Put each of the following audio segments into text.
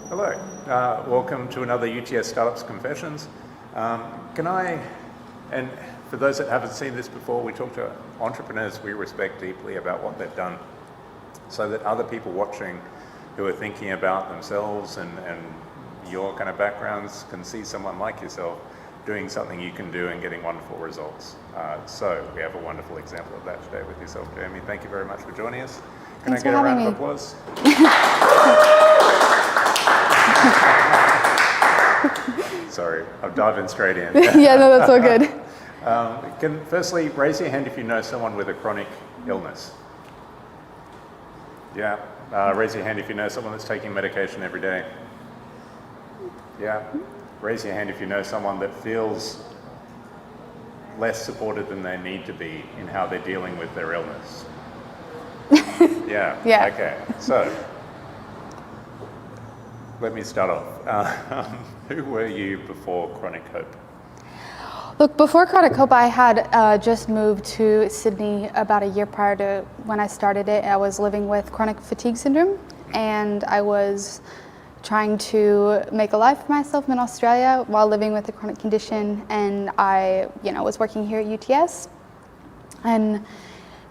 Hello, welcome to another UTS Startups Confessions. And for those that haven't seen this before, we talk to entrepreneurs we respect deeply about what they've done so that other people watching who are thinking about themselves and your kind of backgrounds can see someone like yourself doing something you can do and getting wonderful results. So we have a wonderful example of that today with yourself, Jami. Thank you very much for joining us. Can I get a round of applause? Sorry, I'm diving straight in. Yeah, no, that's all good. Firstly, raise your hand if you know someone with a chronic illness. Yeah. Raise your hand if you know someone that's taking medication every day. Yeah. Raise your hand if you know someone that feels less supported than they need to be in how they're dealing with their illness. Yeah. Yeah. Okay. So, let me start off. Who were you before Chronic Hope? Look, before Chronic Hope, I had just moved to Sydney about a year prior to when I started it. I was living with chronic fatigue syndrome, and I was trying to make a life for myself in Australia while living with a chronic condition. And I, was working here at UTS, and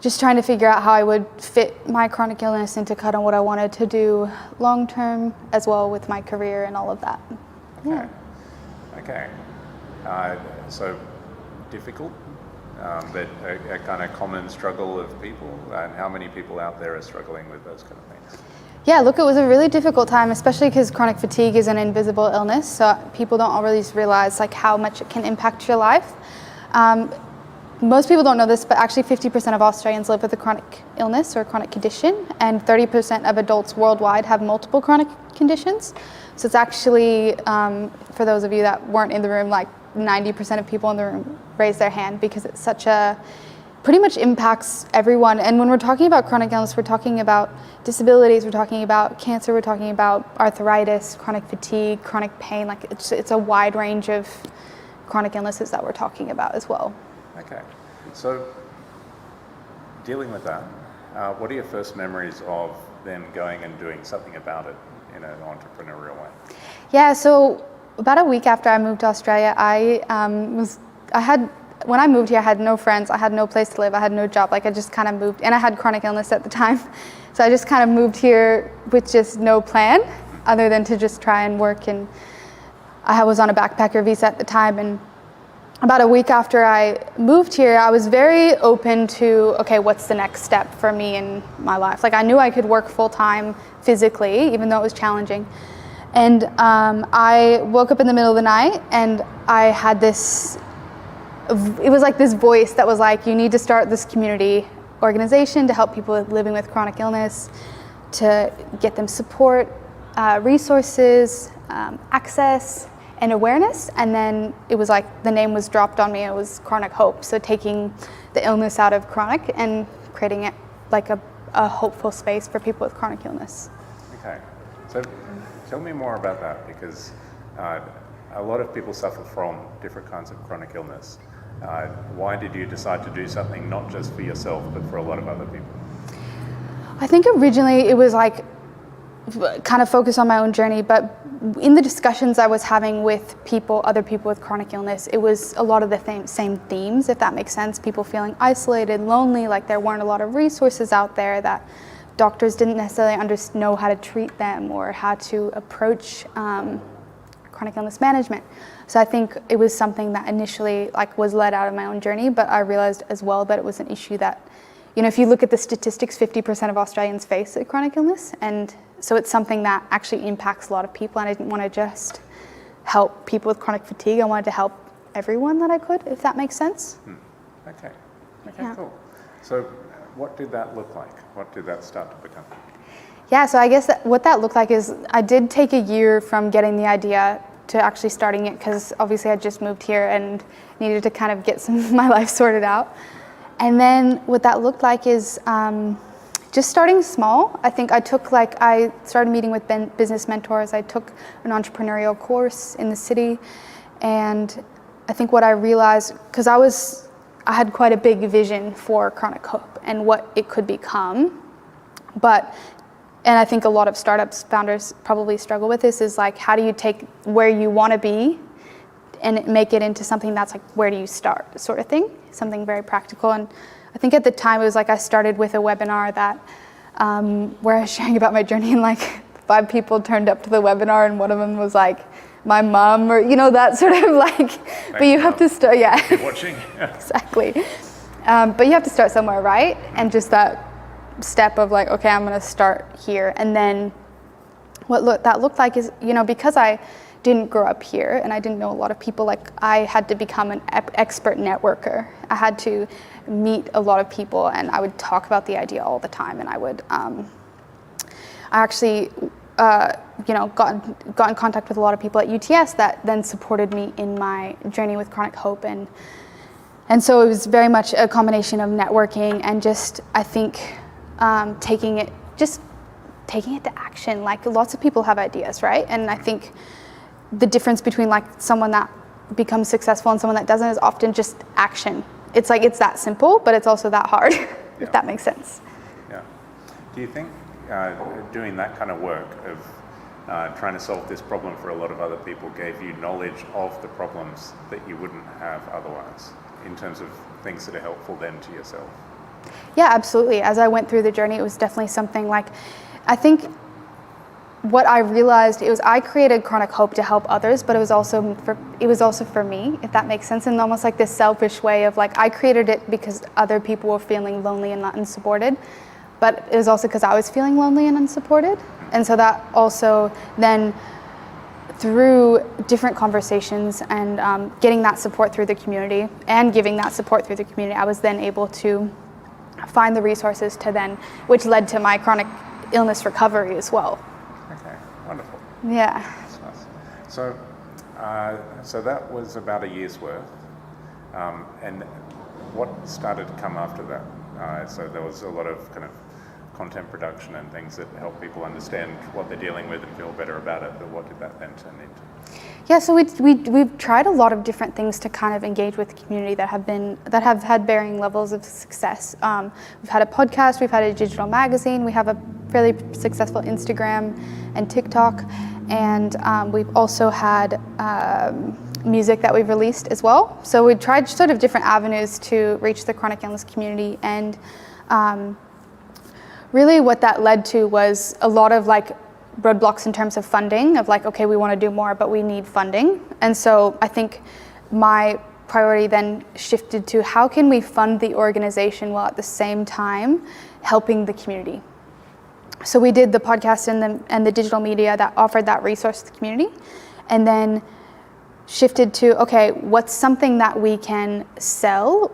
just trying to figure out how I would fit my chronic illness into kind of what I wanted to do long term, as well with my career and all of that. Okay. Yeah. Okay. So difficult, but a kind of common struggle of people, and how many people out there are struggling with those kind of things? Yeah, look, it was a really difficult time, especially because chronic fatigue is an invisible illness, so people don't always realize how much it can impact your life. Most people don't know this, but actually 50% of Australians live with a chronic illness or chronic condition, and 30% of adults worldwide have multiple chronic conditions. So it's actually, for those of you that weren't in the room, 90% of people in the room raise their hand, because it's pretty much impacts everyone. And when we're talking about chronic illness, we're talking about disabilities, we're talking about cancer, we're talking about arthritis, chronic fatigue, chronic pain. It's a wide range of chronic illnesses that we're talking about as well. Okay, so dealing with that, what are your first memories of then going and doing something about it in an entrepreneurial way? Yeah, so about a week after I moved to Australia, when I moved here, I had no friends, I had no place to live, I had no job. I just kind of moved, and I had chronic illness at the time. So I just kind of moved here with just no plan other than to just try and work. And I was on a backpacker visa at the time, and about a week after I moved here, I was very open to, okay, what's the next step for me in my life? I knew I could work full-time physically, even though it was challenging. And I woke up in the middle of the night, and I had it was this voice that was you need to start this community organization to help people living with chronic illness, to get them support, resources, access, and awareness. And then it was the name was dropped on me. It was Chronic Hope. So taking the illness out of chronic and creating it a hopeful space for people with chronic illness. Okay, so tell me more about that, because a lot of people suffer from different kinds of chronic illness. Why did you decide to do something not just for yourself, but for a lot of other people? I think originally it was kind of focused on my own journey, but in the discussions I was having with other people with chronic illness, it was a lot of the same themes, if that makes sense. People feeling isolated, lonely, there weren't a lot of resources out there, that doctors didn't necessarily know how to treat them or how to approach chronic illness management. So I think it was something that initially was led out of my own journey, but I realized as well that it was an issue that, if you look at the statistics, 50% of Australians face a chronic illness, and so it's something that actually impacts a lot of people, and I didn't want to just help people with chronic fatigue. I wanted to help everyone that I could, if that makes sense. Okay, Yeah. Cool. So what did that look like? What did that start to become? Yeah, so I guess what that looked like is I did take a year from getting the idea to actually starting it, because obviously I just moved here and needed to kind of get some of my life sorted out. And then what that looked like is just starting small. I think I started meeting with business mentors. I took an entrepreneurial course in the city, and I think what I realized, because I had quite a big vision for Chronic Hope and what it could become, but and I think a lot of startups founders probably struggle with this, is like, how do you take where you want to be and make it into something that's like, where do you start, sort of thing, something very practical. And I think at the time it was like I started with a webinar that where I was sharing about my journey, and like 5 people turned up to the webinar, and one of them was like my mom, or that sort of like. But you have to start, yeah. You're watching. Exactly. But you have to start somewhere, right? And just that step of like, okay, I'm going to start here. And then what that looked like is, because I didn't grow up here and I didn't know a lot of people, like I had to become an expert networker. I had to meet a lot of people, and I would talk about the idea all the time. And I would, I actually, got in contact with a lot of people at UTS that then supported me in my journey with Chronic Hope. And so it was very much a combination of networking and just, I think, taking it to action. Like lots of people have ideas, right? And I think the difference between like someone that becomes successful and someone that doesn't is often just action. It's like, it's that simple, but it's also that hard, if that makes sense. Yeah. Do you think doing that kind of work of trying to solve this problem for a lot of other people gave you knowledge of the problems that you wouldn't have otherwise, in terms of things that are helpful then to yourself? Yeah, absolutely. As I went through the journey, it was definitely something like, I think what I realized, it was I created Chronic Hope to help others, but it was also for me, if that makes sense, in almost like this selfish way of like, I created it because other people were feeling lonely and unsupported, but it was also because I was feeling lonely and unsupported. And so that also then, through different conversations and getting that support through the community and giving that support through the community, I was then able to find the resources to then, which led to my chronic illness recovery as well. Okay, wonderful. Yeah. That's nice. So that was about a year's worth. And what started to come after that? So there was a lot of kind of content production and things that help people understand what they're dealing with and feel better about it, but what did that then turn into? Yeah, so we've tried a lot of different things to kind of engage with the community that have had varying levels of success. We've had a podcast, we've had a digital magazine, we have a fairly successful Instagram and TikTok, and we've also had music that we've released as well. So we tried sort of different avenues to reach the chronic illness community, and really what that led to was a lot of like roadblocks in terms of funding, of like, okay, we want to do more, but we need funding. And so I think my priority then shifted to how can we fund the organization while at the same time helping the community. So we did the podcast and the digital media that offered that resource to the community, and then shifted to, okay, what's something that we can sell,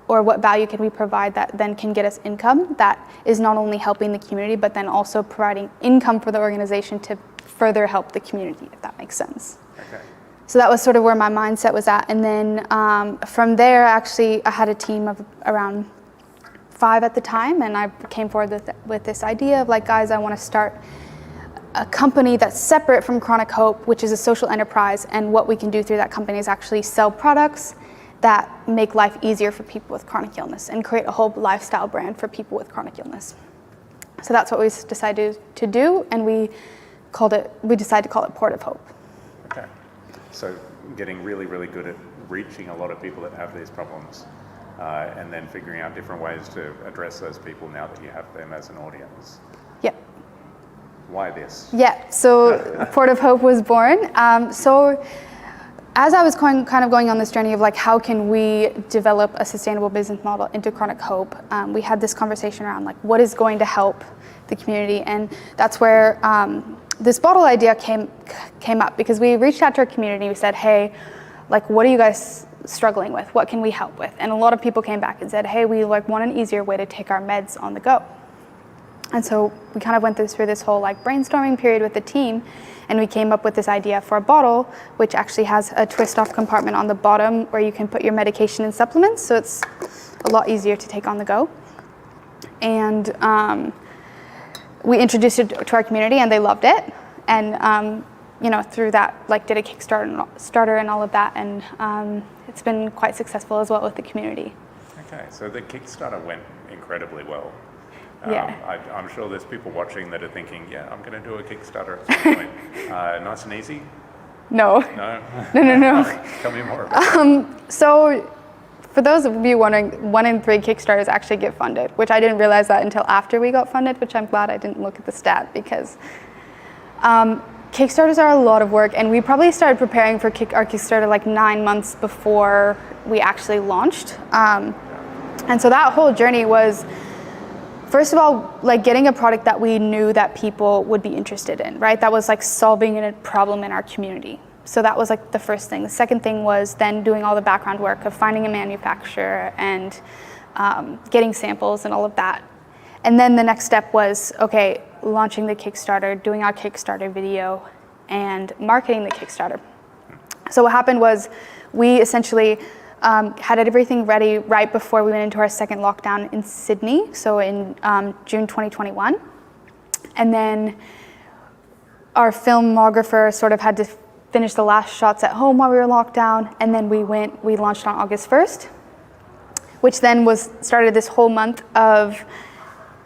or what value can we provide that then can get us income that is not only helping the community, but then also providing income for the organization to further help the community, if that makes sense. Okay. So that was sort of where my mindset was at. And then from there, actually, I had a team of around 5 at the time, and I came forward with this idea of like, guys, I want to start a company that's separate from Chronic Hope, which is a social enterprise, and what we can do through that company is actually sell products that make life easier for people with chronic illness and create a whole lifestyle brand for people with chronic illness. So that's what we decided to do, and we decided to call it Port of Hope. Okay. So getting really, really good at reaching a lot of people that have these problems, and then figuring out different ways to address those people now that you have them as an audience. Yep. Why this? Yeah, so Port of Hope was born. So as I was going on this journey of like, how can we develop a sustainable business model into Chronic Hope, we had this conversation around like, what is going to help the community? And that's where this bottle idea came up, because we reached out to our community. We said, hey, like, what are you guys struggling with? What can we help with? And a lot of people came back and said, hey, we like want an easier way to take our meds on the go. And so we kind of went through this whole like brainstorming period with the team, and we came up with this idea for a bottle, which actually has a twist-off compartment on the bottom where you can put your medication and supplements, so it's a lot easier to take on the go. And we introduced it to our community, and they loved it. And through that, like, did a Kickstarter and all of that, and it's been quite successful as well with the community. Okay, so the Kickstarter went incredibly well. I'm sure there's people watching that are thinking, yeah, I'm going to do a Kickstarter at some point. Nice and easy? No. No? No. Tell me more about that. So for those of you wondering, 1 in 3 Kickstarters actually get funded, which I didn't realize that until after we got funded, which I'm glad I didn't look at the stat, because Kickstarters are a lot of work, and we probably started preparing for our Kickstarter like 9 months before we actually launched. And so that whole journey was, first of all, like getting a product that we knew that people would be interested in, right? That was like solving a problem in our community. So that was like the first thing. The second thing was then doing all the background work of finding a manufacturer and getting samples and all of that. And then the next step was, okay, launching the Kickstarter, doing our Kickstarter video, and marketing the Kickstarter. So what happened was we essentially had everything ready right before we went into our second lockdown in Sydney, so in June 2021. And then our filmographer sort of had to finish the last shots at home while we were locked down, and then we launched on August 1st, which then started this whole month of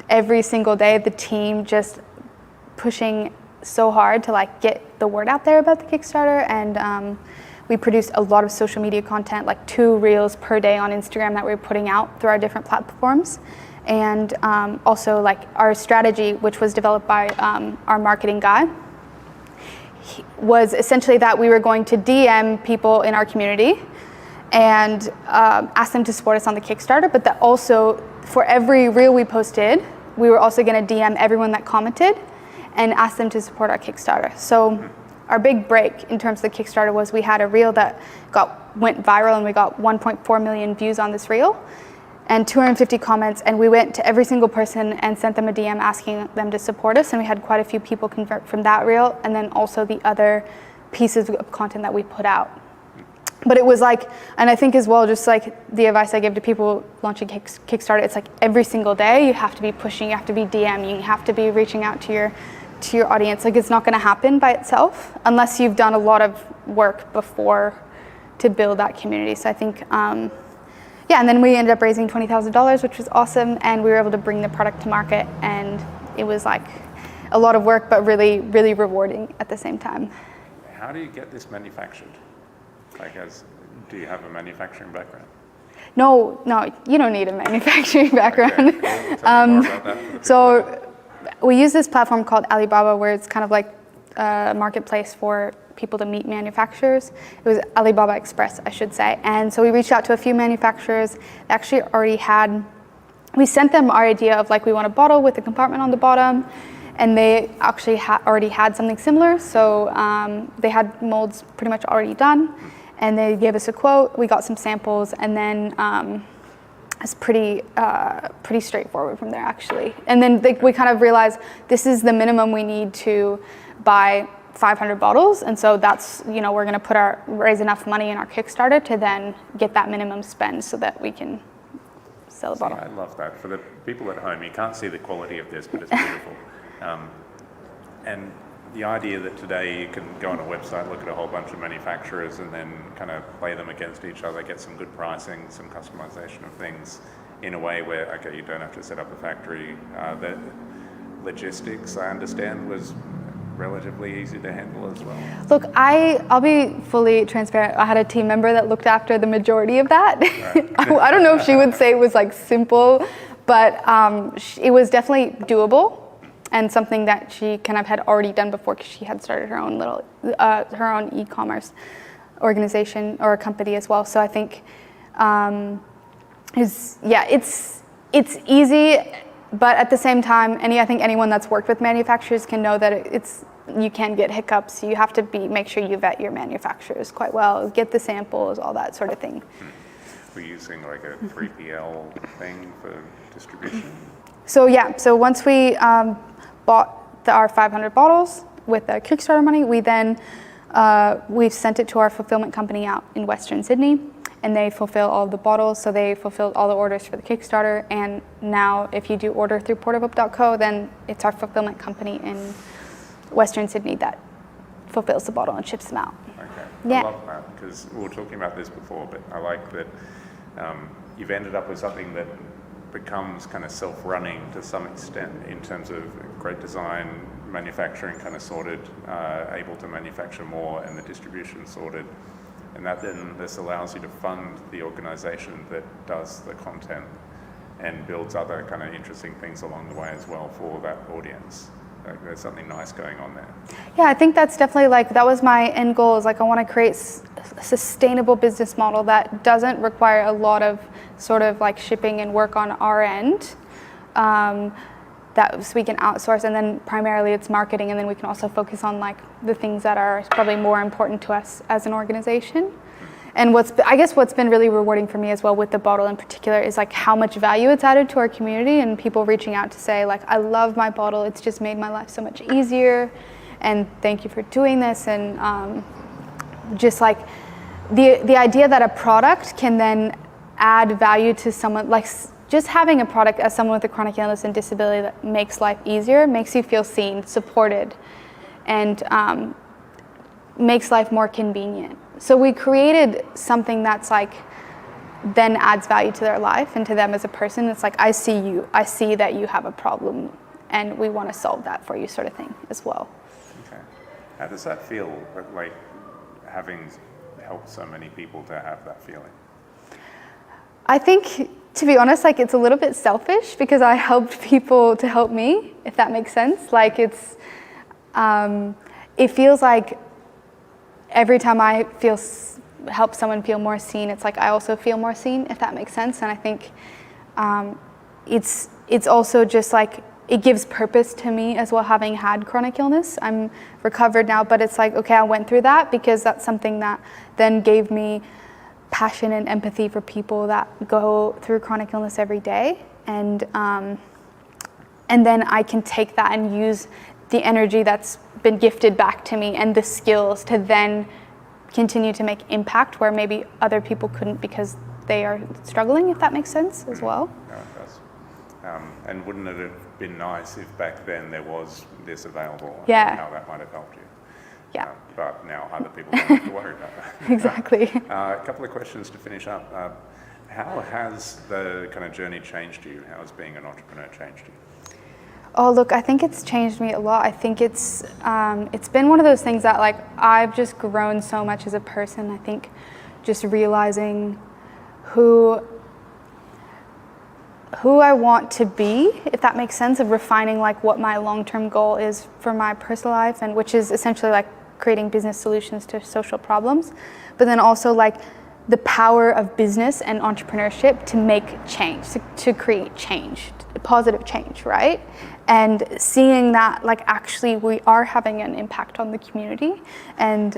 every single day the team just pushing so hard to like get the word out there about the Kickstarter. And we produced a lot of social media content, like 2 reels per day on Instagram that we were putting out through our different platforms. And also like our strategy, which was developed by our marketing guy, was essentially that we were going to DM people in our community and ask them to support us on the Kickstarter, but that also for every reel we posted, we were also going to DM everyone that commented and ask them to support our Kickstarter. So our big break in terms of the Kickstarter was we had a reel that went viral, and we got 1.4 million views on this reel and 250 comments, and we went to every single person and sent them a DM asking them to support us, and we had quite a few people convert from that reel, and then also the other pieces of content that we put out. But it was like, and I think as well, just like the advice I give to people launching Kickstarter, it's like every single day you have to be pushing, you have to be DMing, you have to be reaching out to your audience. Like it's not going to happen by itself unless you've done a lot of work before to build that community. So I think, and then we ended up raising $20,000, which was awesome, and we were able to bring the product to market, and it was like a lot of work, but really, really rewarding at the same time. How do you get this manufactured? Do you have a manufacturing background? No, you don't need a manufacturing background. Okay, cool. Tell me more about that. So we use this platform called Alibaba, where it's kind of like a marketplace for people to meet manufacturers. It was Alibaba Express, I should say. And so we reached out to a few manufacturers that actually already we sent them our idea of like, we want a bottle with a compartment on the bottom, and they actually already had something similar. So they had molds pretty much already done, and they gave us a quote. We got some samples, and then it's pretty straightforward from there, actually. And then we kind of realized this is the minimum we need to buy 500 bottles, and so that's, we're going to raise enough money in our Kickstarter to then get that minimum spend so that we can sell the bottle. I love that. For the people at home, you can't see the quality of this, but it's beautiful. And the idea that today you can go on a website, look at a whole bunch of manufacturers, and then kind of play them against each other, get some good pricing, some customization of things in a way where, okay, you don't have to set up a factory. The logistics, I understand, was relatively easy to handle as well. Look, I'll be fully transparent. I had a team member that looked after the majority of that. Right. I don't know if she would say it was like simple, but it was definitely doable, and something that she kind of had already done before, because she had started her own e-commerce organization or a company as well. So I think it's easy, but at the same time, I think anyone that's worked with manufacturers can know that you can get hiccups. You have to make sure you vet your manufacturers quite well, get the samples, all that sort of thing. We're using like a 3PL thing for distribution. So once we bought our 500 bottles with the Kickstarter money, we've sent it to our fulfillment company out in Western Sydney, and they fulfill all of the bottles. So they fulfilled all the orders for the Kickstarter, and now if you do order through portavope.co, then it's our fulfillment company in Western Sydney that fulfills the bottle and ships them out. Okay, yeah. I love that, because we were talking about this before, but I like that you've ended up with something that becomes kind of self-running to some extent in terms of great design, manufacturing kind of sorted, able to manufacture more, and the distribution sorted. And that then this allows you to fund the organization that does the content and builds other kind of interesting things along the way as well for that audience. Like there's something nice going on there. Yeah, I think that's definitely like, that was my end goal, is like I want to create a sustainable business model that doesn't require a lot of sort of like shipping and work on our end. That so we can outsource, and then primarily it's marketing, and then we can also focus on like the things that are probably more important to us as an organization. And I guess what's been really rewarding for me as well with the bottle in particular is like how much value it's added to our community, and people reaching out to say like, I love my bottle, it's just made my life so much easier, and thank you for doing this. And just like the idea that a product can then add value to someone, like just having a product as someone with a chronic illness and disability that makes life easier, makes you feel seen, supported, and makes life more convenient. So we created something that's like, then adds value to their life and to them as a person. It's like, I see you, I see that you have a problem, and we want to solve that for you, sort of thing as well. Okay. How does that feel, like having helped so many people to have that feeling? I think, to be honest, like it's a little bit selfish because I helped people to help me, if that makes sense. Like it feels like every time I help someone feel more seen, it's like I also feel more seen, if that makes sense. And I think it's also just like, it gives purpose to me as well, having had chronic illness. I'm recovered now, but it's like, okay, I went through that because that's something that then gave me passion and empathy for people that go through chronic illness every day. And then I can take that and use the energy that's been gifted back to me and the skills to then continue to make impact where maybe other people couldn't because they are struggling, if that makes sense as well. No, it does. And wouldn't it have been nice if back then there was this available, and how that might have helped you? Yeah. But now other people don't have to worry about that. Exactly. A couple of questions to finish up. How has the kind of journey changed you? How has being an entrepreneur changed you? Oh, look, I think it's changed me a lot. I think it's been one of those things that like I've just grown so much as a person. I think just realizing who I want to be, if that makes sense, of refining like what my long-term goal is for my personal life, and which is essentially like creating business solutions to social problems, but then also like the power of business and entrepreneurship to make change, to create change, positive change, right? And seeing that like actually we are having an impact on the community, and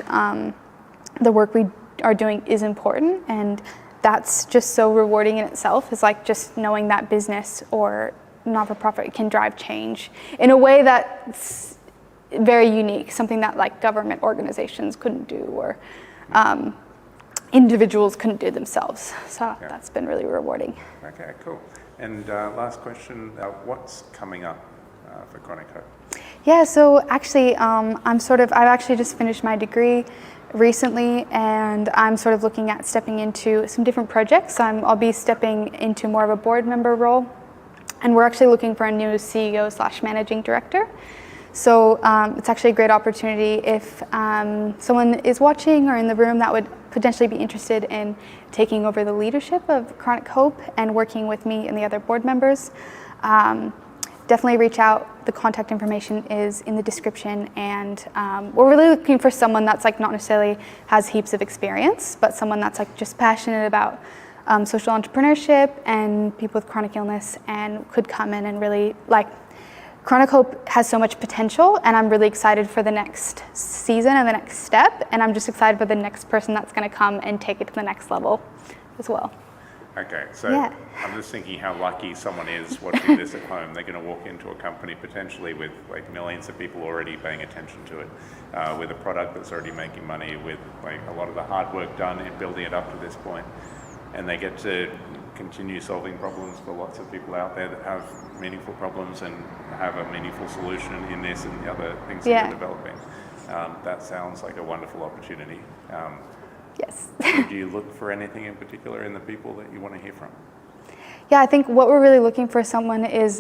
the work we are doing is important, and that's just so rewarding in itself, is like just knowing that business or not-for-profit can drive change in a way that's very unique, something that like government organizations couldn't do, or individuals couldn't do themselves. So that's been really rewarding. Okay, cool. And last question, what's coming up for Chronic Hope? Yeah, so actually I've actually just finished my degree recently, and I'm sort of looking at stepping into some different projects. I'll be stepping into more of a board member role, and we're actually looking for a new CEO/managing director. So it's actually a great opportunity if someone is watching or in the room that would potentially be interested in taking over the leadership of Chronic Hope and working with me and the other board members. Definitely reach out. The contact information is in the description, and we're really looking for someone that's like not necessarily has heaps of experience, but someone that's like just passionate about social entrepreneurship and people with chronic illness, and could come in and really like, Chronic Hope has so much potential, and I'm really excited for the next season and the next step, and I'm just excited for the next person that's going to come and take it to the next level as well. Okay, so I'm just thinking how lucky someone is watching this at home. They're going to walk into a company potentially with like millions of people already paying attention to it, with a product that's already making money, with like a lot of the hard work done in building it up to this point, and they get to continue solving problems for lots of people out there that have meaningful problems and have a meaningful solution in this and the other things that you're developing. That sounds like a wonderful opportunity. Yes. Do you look for anything in particular in the people that you want to hear from? Yeah, I think what we're really looking for someone is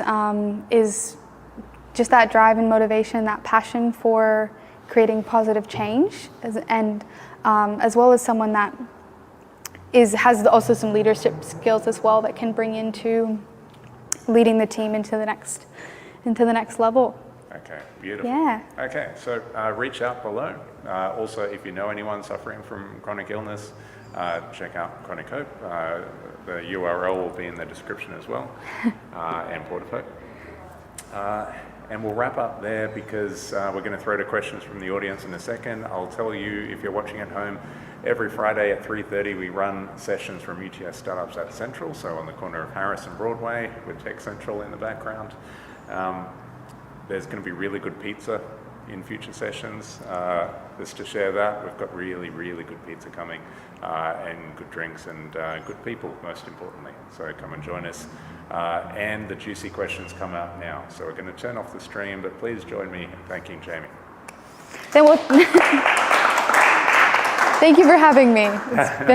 just that drive and motivation, that passion for creating positive change, as well as someone that has also some leadership skills as well that can bring into leading the team into the next level. Okay, beautiful. Yeah. Okay, so reach out below. Also, if you know anyone suffering from chronic illness, check out Chronic Hope. The URL will be in the description as well, and Portafote. And we'll wrap up there because we're going to throw to questions from the audience in a second. I'll tell you, if you're watching at home, every Friday at 3:30 we run sessions from UTS Startups at Central, so on the corner of Harris and Broadway with Tech Central in the background. There's going to be really good pizza in future sessions. Just to share that, we've got really, really good pizza coming, and good drinks and good people, most importantly. So come and join us. And the juicy questions come out now. So we're going to turn off the stream, but please join me in thanking Jami. Thank you for having me. It's been